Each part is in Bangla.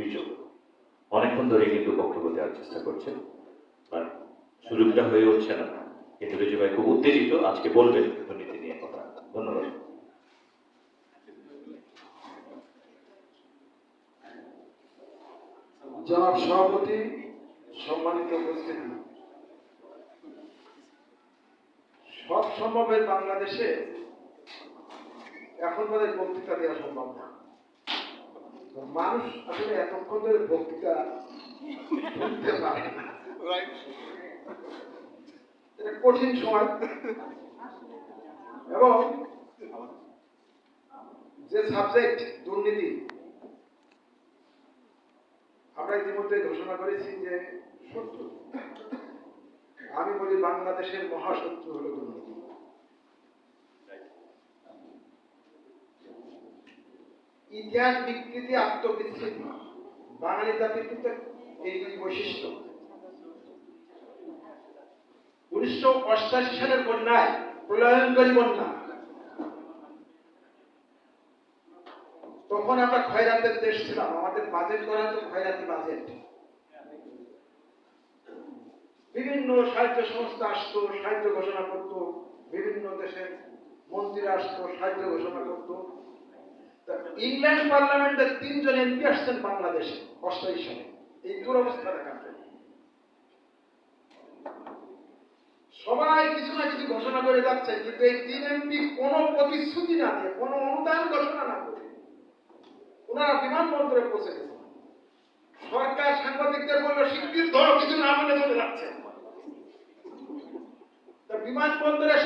দুইজন অনেকক্ষণ ধরে কিন্তু বক্তব্য দেওয়ার চেষ্টা করছেন, আর সুযোগটা হয়ে উঠছে না। কিন্তু রিজু ভাই খুব উত্তেজিত, আজকে বলবেন দুর্নীতি নিয়ে কথা। ধন্যবাদ। জনাব সভাপতি, সম্মানিত উপস্থিতি, সব সম্ভবের বাংলাদেশে এখন বোধহয় বক্তৃতা দেওয়া সম্ভব না। মানুষ আসলে এতক্ষণ ধরে বক্তৃতা শুনতে পারে না, এটা কঠিন সময়। এবং যে সাবজেক্ট দুর্নীতি, আমরা ইতিমধ্যে ঘোষণা করেছি যে শত্রু, আমি বলি বাংলাদেশের মহাশত্রু হলো দুর্নীতি। ইতিহাস বিকৃতি, আত্মবিস্মৃতি, বাঙালি জাতির কিন্তু এই দুই বৈশিষ্ট্য। 1988 সালের বন্যায়, প্রলয়ঙ্করী বন্যা, তখন আমরা খয়রাতের দেশ ছিলাম। আমাদের বাজেট করা হতো খয়রাতি বাজেট। বিভিন্ন সাহায্য সংস্থা আসতো, সাহায্য ঘোষণা করত, বিভিন্ন দেশের মন্ত্রীরা আসতো, সাহায্য ঘোষণা করত। ইংল্যান্ড পার্লামেন্টের 3 জন এমপি আসছেন বাংলাদেশে 88 সালে। এই দুরবস্থা দেখা যায়। সবাই কিছু না কিছু ঘোষণা করে যাচ্ছে, কিন্তু এই 3 এমপি কোনো প্রতিশ্রুতি না দিয়ে, কোনো অনুদান ঘোষণা না করে ওনারা বিমানবন্দরে পৌঁছে গেছে। সরকার সাংবাদিকদের বললো শিগগির ধরো, কিছু না বলে চলে যাচ্ছে। বিমানবন্দরে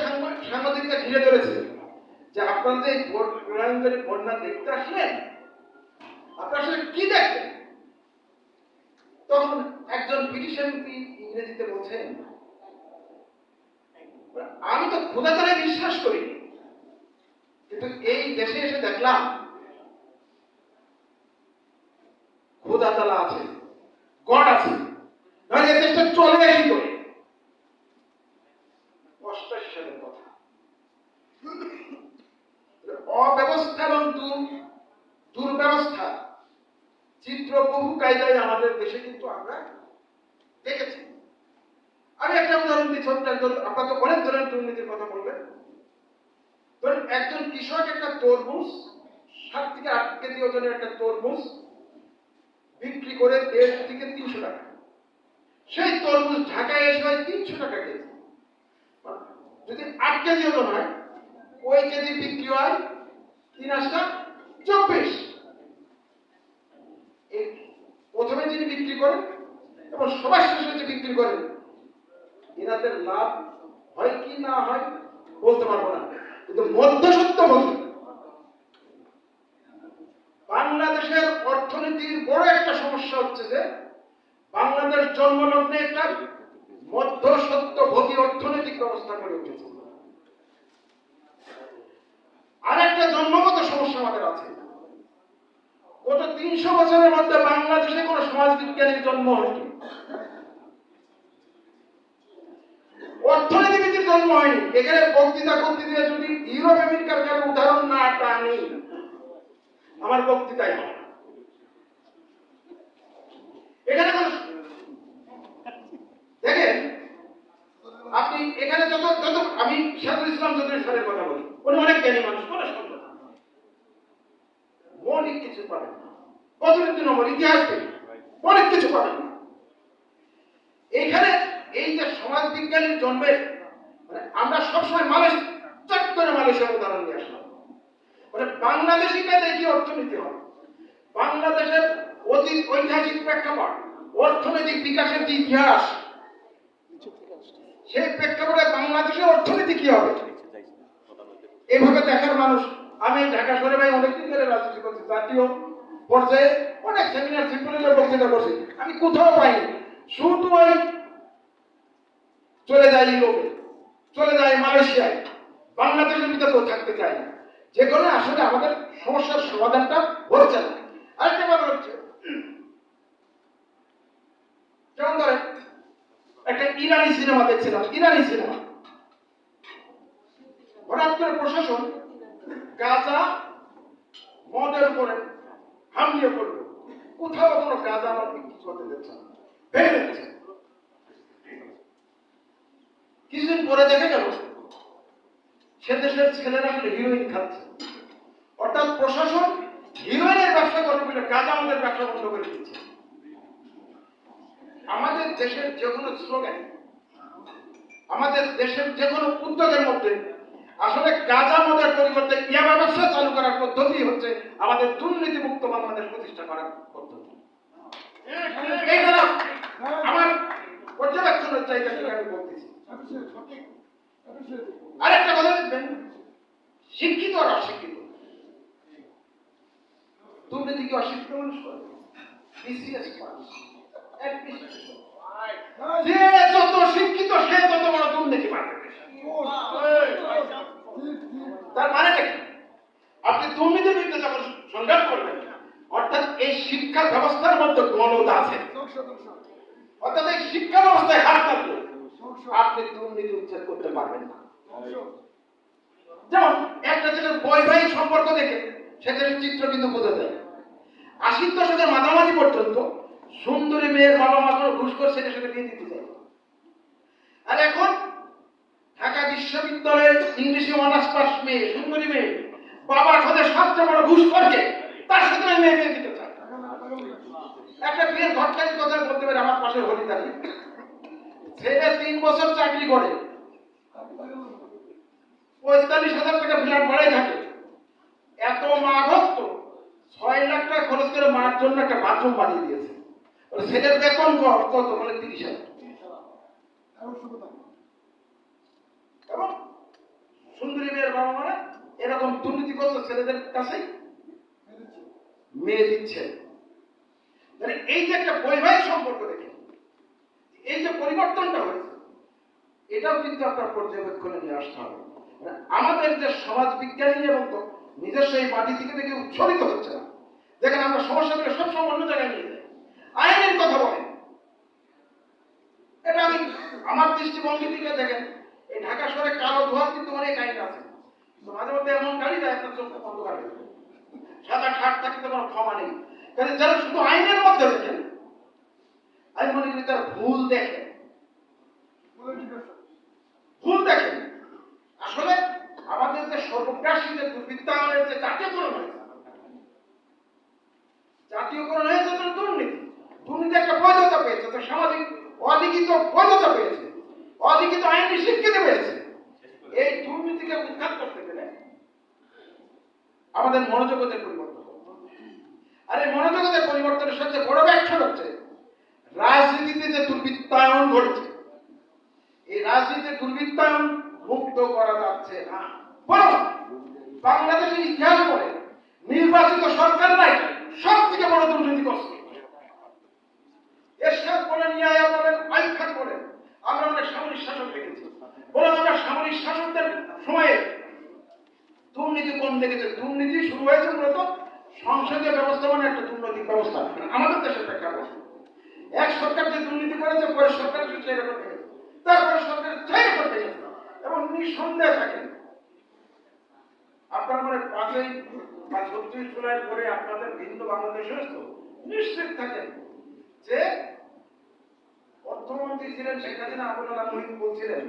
সাংবাদিকরা ঘিরে ধরেছে যে আপনারা যে প্রলয়ঙ্করী বন্যা দেখতে আসলেন, আপনারা আসলে কি দেখলেন? তখন একজন ব্রিটিশ এমপি ইংরেজিতে বলছেন, আমি তো খোদা তারা বিশ্বাস করি, কিন্তু এই দেশে এসে দেখলাম খোদা তালা আছে, গড আছে, নইলে এই দেশটা চলে কি করে? 88 সালের কথা। অব্যবস্থা এবং দুর্ব্যবস্থা চিত্র বহু কায়দায় আমাদের দেশে কিন্তু আমরা দেখেছি। আমি একটা উদাহরণ দিই, ছোট্ট একজন। আপনার তো অনেক ধরনের দুর্নীতির কথা বলবেন। ধরুন একজন কৃষক একটা তরমুজ, 7 থেকে 8 কেজি ওজনের একটা তরমুজ বিক্রি করে 1.5 থেকে 300 টাকা। সেই তরমুজ ঢাকায় এসে হয় 300 টাকা কেজি। যদি 8 কেজি ওজন হয়, ওই কেজি বিক্রি হয় 3/24। এই প্রথমে যিনি বিক্রি করেন এবং সবার শেষে যে বিক্রি করেন, এনাদের লাভ হয় কি না হয় বলতে পারবো না, কিন্তু মধ্যসত্ত্ব বলতে বাংলাদেশের অর্থনীতির বড় একটা সমস্যা হচ্ছে যে বাংলাদেশ জন্মলগ্নে একটা মধ্যসত্ত্বভোগী অর্থনৈতিক ব্যবস্থা গড়ে উঠেছে। আর একটা জন্মগত সমস্যা আমাদের আছে। গত 300 বছরের মধ্যে বাংলাদেশে কোন সমাজবিজ্ঞানীর জন্ম হয়নি, অর্থনীতিবিদের জন্ম হয়নি। এখানে বক্তৃতা করতে দিয়ে যদি ইউরোপ আমেরিকার কারো উদাহরণ না টানি, আমার বক্তৃতাই হয়। এখানে দেখেন, আপনি এখানে যত আমি শাহুল ইসলাম চৌধুরী স্যারের কথা বলি, উনি অনেক জ্ঞানী মানুষ, কোনো সন্দেহ না, মৌলিক কিছু পাবেন না। কতদিন নম্বর ইতিহাস থেকে অনেক কিছু পাবেন না। এইখানে এই যে সমাজ বিজ্ঞানের জন্মের, মানে আমরা সবসময় চট করে মালয়েশিয়ার উদাহরণ নিয়ে আসলাম। মানে বাংলাদেশি কাজে কি অর্থনীতি হয়, বাংলাদেশের অতীত ঐতিহাসিক প্রেক্ষাপট, অর্থনৈতিক বিকাশের যে ইতিহাস, সেই প্রেক্ষাপটে বাংলাদেশের অর্থনীতি কি হবে এইভাবে দেখার মানুষ। আমি ঢাকা শহরে ভাই অনেকদিন ধরে রাজনীতি করছি, জাতীয় পর্যায়ে অনেক সেমিনার সিম্পোজিয়ামে বক্তৃতা করছি, আমি কোথাও পাইনি। শুধু ওই চলে যায় ইউরোপে, চলে যায় মালয়েশিয়ায়, বাংলাদেশের ভিতরে কেউ থাকতে চায় না। যে কারণে আসলে আমাদের সমস্যার সমাধানটা হচ্ছে না। আরেকটা ব্যাপার হচ্ছে, যেমন ধরেন একটা ইরানি সিনেমা দেখছিলাম, ইরানি সিনেমা, হঠাৎ করে প্রশাসন গাঁজা মদের উপরে হামলে করলো, কোথাও কোনো গাঁজা আমার বিক্রি করতে দিচ্ছে না, ভেঙে দিচ্ছে। কিছুদিন পরে দেখে গেল সে দেশের ছেলেরা আসলে হিরোইন খাচ্ছে, অর্থাৎ প্রশাসন হিরোইনের ব্যবসা করবে বলে গাঁজা আমাদের ব্যবসা বন্ধ করে দিচ্ছে। আমাদের দেশের যে কোনো স্লোগান, আমাদের দেশের যে কোনো উদ্যোগের মধ্যে আসলে গাঁজা মদের পরিবর্তে ইয়াবা ব্যবসা চালু করার পদ্ধতি হচ্ছে আমাদের দুর্নীতিমুক্ত বাংলাদেশ প্রতিষ্ঠা করার পদ্ধতি। এই জন্য আমার পর্যবেক্ষণের চাহিদা থেকে আমি বলতেছি। আরেকটা কথা দেখবেন, শিক্ষিত আর অশিক্ষিত, দুর্নীতি কি অশিক্ষিত মানুষ করে? বিসিএস পাস, যে যত শিক্ষিত সে তত বড় দুর্নীতি পাবে। তার মানেটা কি? আপনি দুর্নীতির বিরুদ্ধে যখন সংগ্রাম করবেন, অর্থাৎ এই শিক্ষা ব্যবস্থার মধ্যে গলদ আছে, অর্থাৎ এই শিক্ষা ব্যবস্থায় হাত থাকলে আপনি দুর্নীতি উচ্ছেদ করতে পারবেন না। যেমন একটা ছেলের বৈবাহিক সম্পর্ক দেখে সেখানে চিত্র কিন্তু বোঝা যায়। 80 দশকের মাঝামাঝি পর্যন্ত সুন্দরী মেয়ের বাবা মা কোনো ঘুষ করে ছেলের সাথে বিয়ে দিতে চায়, আর এখন ঢাকা বিশ্ববিদ্যালয়ের ইংলিশে অনার্স পাস মেয়ে, সুন্দরী মেয়ে, বাবার সাথে সবচেয়ে বড় ঘুষ করছে, তার সাথে মেয়ে বিয়ে দিতে চায়। একটা বিয়ের ঘটকারী কথা বলতে পারে, আমার পাশে হরিদারি ছেলে 3 বছর চাকরি করে 45,000 টাকা ফ্ল্যাট ভাড়ায় থাকে, এত মা ভক্ত 6 লাখ টাকা খরচ করে মার জন্য একটা বাথরুম বানিয়ে দিয়েছে। ছেলের বেতন কত? মানে 30,000। এবং সুন্দরী মেয়ের বাবা মারা এরকম দুর্নীতি করছে, ছেলেদের কাছে মেয়ে দিচ্ছে। মানে এই যে একটা বৈবাহিক সম্পর্ক দেখে এই যে পরিবর্তনটা হয়েছে, এটাও কিন্তু আপনার পর্যবেক্ষণে নিয়ে আসতে হবে। আমাদের যে সমাজ বিজ্ঞানী এবং নিজস্ব এই মাটি থেকে দেখে উচ্ছলিত হচ্ছে না, দেখেন আমরা সমস্যাগুলো সবসময় অন্য জায়গায় নিয়ে যাই, আইনের কথা বলেন। এটা আমি আমার দৃষ্টিভঙ্গি থেকে দেখেন, এই ঢাকা শহরে কালো ধোয়া কিন্তু অনেক আইন আছে, মাঝে মধ্যে এমন গাড়ি যায় আপনার চোখ অন্ধকার হয়ে যায়, সাদা খাট থাকতে কোনো ক্ষমা নেই। কারণ যারা শুধু আইনের মধ্যে দেখেন, আমি মনে করি তার ভুল দেখেন, ভুল দেখেন। আসলে আমাদের যে সর্বগ্রাসী যে দুর্বৃত্তায়নের যে জাতীয়করণ হয়েছে, জাতীয়করণ হয়েছে তো দুর্নীতি, দুর্নীতি একটা বৈধতা পেয়েছে, তো সামাজিক অলিখিত বৈধতা পেয়েছে, অলিখিত আইনি স্বীকৃতি পেয়েছে। এই দুর্নীতিকে উৎখাত করতে গেলে আমাদের মনোজগতের পরিবর্তন, আর এই মনোজগতের পরিবর্তনের সবচেয়ে বড় ব্যাখ্যা হচ্ছে রাজনীতিতে যে দুর্বৃত্তায়ন ঘটছে, এই রাজনীতির দুর্বৃত্তায়ন মুক্ত করা যাচ্ছে না। বরং বাংলাদেশের ইতিহাস বলে নির্বাচিত সরকাররাই সব থেকে বড় দুর্নীতি করছে। এরশাদ বলেন, ইয়ায়া বলেন, আইয়ুব খান বলেন, আমরা অনেক সামরিক শাসক দেখেছি। বলেন আমরা সামরিক শাসকদের সময়ে দুর্নীতি কম দেখেছে। দুর্নীতি শুরু হয়েছে মূলত সংসদীয় ব্যবস্থাপনার একটা দুর্নীতি ব্যবস্থা, আমাদের দেশের প্রেক্ষাপট। এক সরকার যে দুর্নীতি করেছে, পরে সরকার সেই রেকর্ড ভেঙেছে, তারপরে সরকারের সেই রেকর্ড ভেঙেছে। এবং নিঃসন্দেহ থাকেন আপনার মানে 5 বা 36 জুলাই পরে আপনাদের ভিন্ন বাংলাদেশ হয়েছে, নিশ্চিত থাকেন যে অর্থমন্ত্রী ছিলেন শেখ হাসিনা, আবুল মুহিত বলছিলেন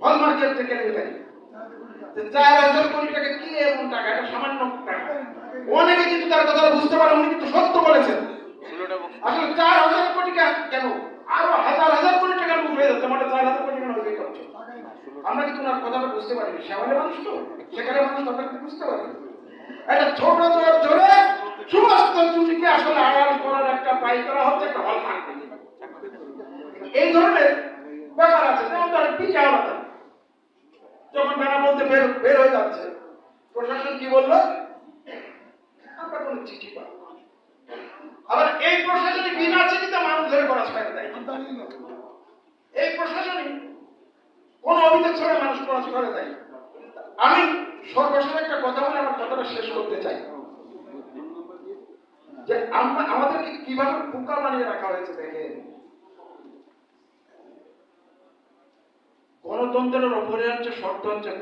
হলমার্কের থেকে কেলেঙ্কারি, 4,000 কোটি টাকা কি এমন টাকা, এটা সামান্য টাকা। অনেকে কিন্তু তার কথাটা বুঝতে পারে, উনি কিন্তু সত্য বলেছেন। আসলে 4,000 কোটি টাকা কেন, আরো হাজার হাজার কোটি টাকা লুট হয়ে যাচ্ছে, মানে 4,000 কোটি টাকা হয়ে যাচ্ছে। আমরা কিন্তু ওনার কথাটা বুঝতে পারিনি, সেখানে মানুষ তো, সেখানে মানুষ কথাটা বুঝতে পারি। একটা ছোট দর ধরে সমস্ত চুরিকে আসলে আড়াল করার একটা ট্রাই করা হচ্ছে, একটা হলমার্ক। এই ধরনের ব্যাপার আছে। যেমন ধরেন পিঠে আলাদা, যখন বেড়া বলতে বের হয়ে যাচ্ছে, প্রশাসন কি বললো, আমরা কোনো চিঠি পাই। আবার এই প্রশাসনিক বিনা চিঠিতে মানুষ ধরে করা ছাড়া দেয়, এই প্রশাসনিক কোন অভিযোগ ছাড়া মানুষ করা ছাড়া দেয়। আমি সর্বশেষ একটা কথা বলে আমার কথাটা শেষ করতে চাই, যে আমরা আমাদেরকে কিভাবে বোকা বানিয়ে রাখা হয়েছে। দেখেন, গণতন্ত্রের অপরিহার্য শর্ত হচ্ছে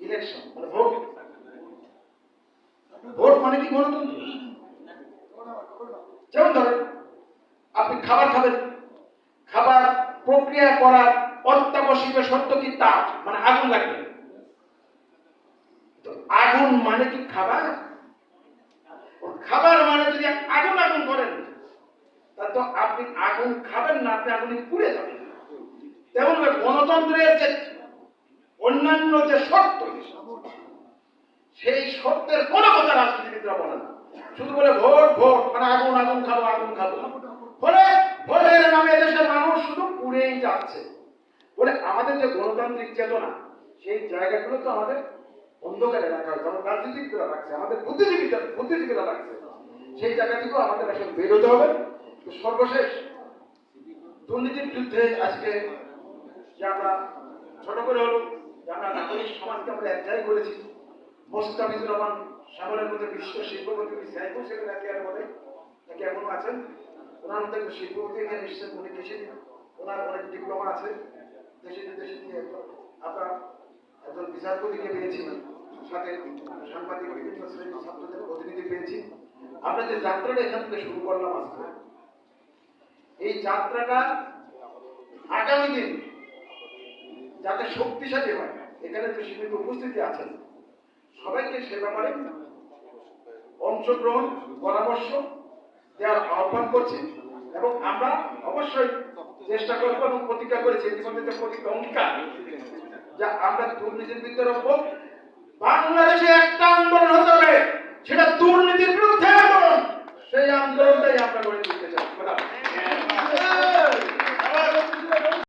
ইলেকশন, মানে ভোট। ভোট মানে কি গণতন্ত্র? যেমন ধরেন খাবার খাবেন, খাবার প্রক্রিয়া করার অত্যাবশ্যকীয় শর্ত কি তাপ, মানে আগুন লাগবে। তো আগুন মানে কি খাবার? খাবার মানে যদি আগুন আগুন করেন, তা তো আপনি আগুন খাবেন না, আপনি আগুনে পুড়ে যাবেন। তেমন গণতন্ত্রের যে অন্যান্য যে শর্ত, সেই শর্তের কোনো কথা রাজনীতিবিদরা বলে না, শুধু বলে ভোট ভোট, মানে আগুন আগুন খাবো আগুন খাবো। ফলে ভোটের নামে দেশের মানুষ শুধু পুড়েই যাচ্ছে। বলে আমাদের যে গণতান্ত্রিক চেতনা, সেই জায়গাগুলো তো আমাদের অন্ধকারে রাখা হয়েছে, আমাদের রাজনীতিকরা রাখছে, আমাদের বুদ্ধিজীবীরা রাখছে, সেই জায়গা থেকেও আমাদের আসলে বেরোতে হবে। তো সর্বশেষ দুর্নীতির বিরুদ্ধে আজকে যে আমরা ছোট করে হলো যে আমরা নাগরিক সমাজকে আমরা এক জায়গায় করেছি। মোস্তাফিজুর রহমান সাগরের মধ্যে বিশ্ব শিল্পপতি সাইফুল সেখানে একের বলে নাকি এখনো আছেন, ওনার মধ্যে একটা শিল্পপতি এখানে এসেছেন, উনি দেশে ওনার অনেক ডিপ্লোমা আছে, দেশে বিদেশে নিয়ে আমরা একজন বিচারপতিকে পেয়েছি, সাথে সাংবাদিক বিভিন্ন শ্রেণীর ছাত্রদের প্রতিনিধি পেয়েছি। আমরা যে যাত্রাটা এখান থেকে শুরু করলাম আজকে, এই যাত্রাটা আগামী দিন যাতে শক্তিশালী হয়, এখানে যে সীমিত উপস্থিতি আছেন সবাইকে সে ব্যাপারে অংশগ্রহণ পরামর্শ দেওয়ার আহ্বান করছি। এবং আমরা অবশ্যই চেষ্টা করবো এবং প্রতিজ্ঞা করেছি ইতিমধ্যে যে প্রতিজ্ঞা অঙ্গীকার, যা আমরা দুর্নীতির বিরুদ্ধে রাখবো। বাংলাদেশে একটা আন্দোলন হতে হবে, সেটা দুর্নীতির বিরুদ্ধে আন্দোলন। সেই আন্দোলন